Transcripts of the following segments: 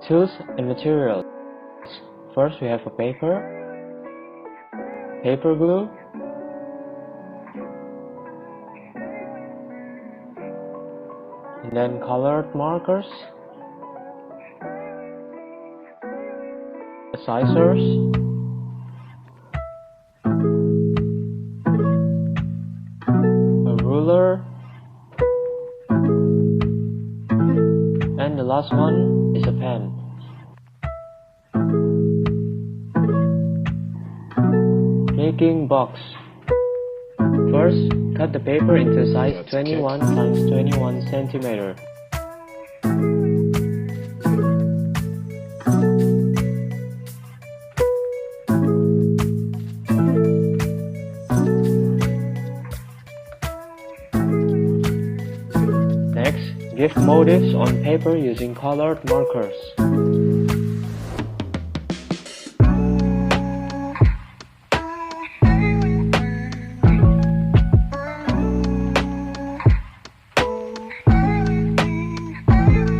Tools and materials. First we have a paper glue, and then colored markers, scissors, a ruler, and the last one is a pen. Making box. First, cut the paper into size 21 x 21 cm. Next, give motifs on paper using colored markers.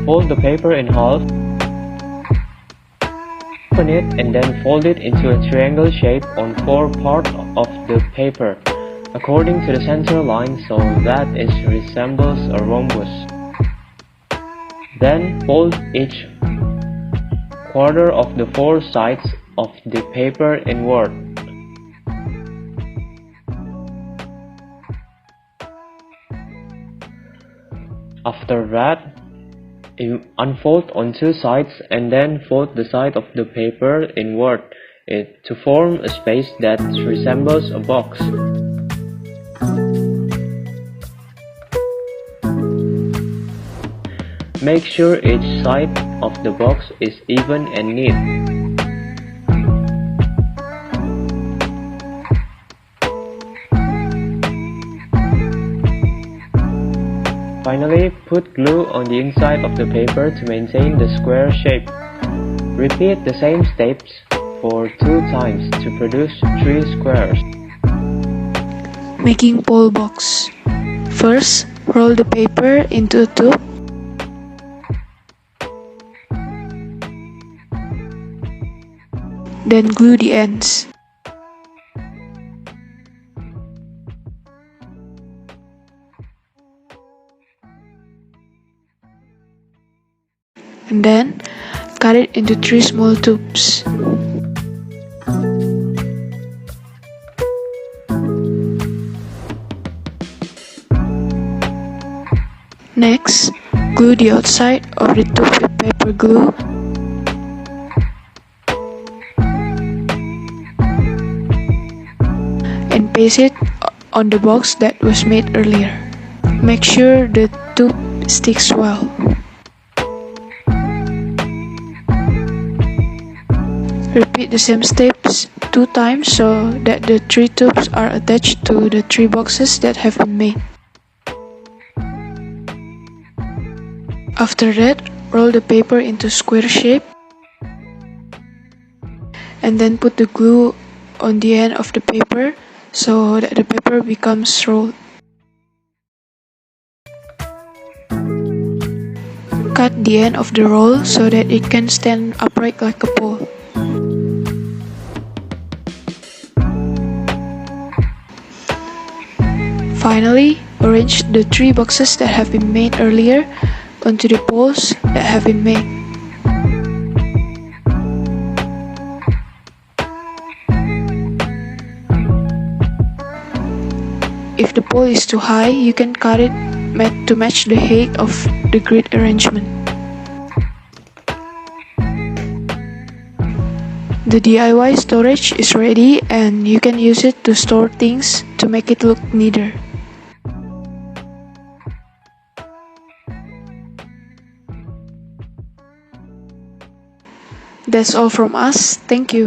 Fold the paper in half, open it and then fold it into a triangle shape on 4 parts of the paper, according to the center line so that it resembles a rhombus. Then fold each quarter of the 4 sides of the paper inward. After that, unfold on 2 sides and then fold the side of the paper inward to form a space that resembles a box. Make sure each side of the box is even and neat. Finally, put glue on the inside of the paper to maintain the square shape. Repeat the same steps for 2 times to produce 3 squares. Making pole box. First, roll the paper into a tube. Then glue the ends. And then cut it into 3 small tubes. Next, glue the outside of the tube with paper glue. And paste it on the box that was made earlier. Make sure the tube sticks well. Repeat the same steps 2 times so that the 3 tubes are attached to the 3 boxes that have been made. After that, roll the paper into square shape and then put the glue on the end of the paper so that the paper becomes rolled. Cut the end of the roll so that it can stand upright like a pole. Finally, arrange the 3 boxes that have been made earlier onto the poles that have been made. If the pole is too high, you can cut it to match the height of the grid arrangement. The DIY storage is ready and you can use it to store things to make it look neater. That's all from us. Thank you.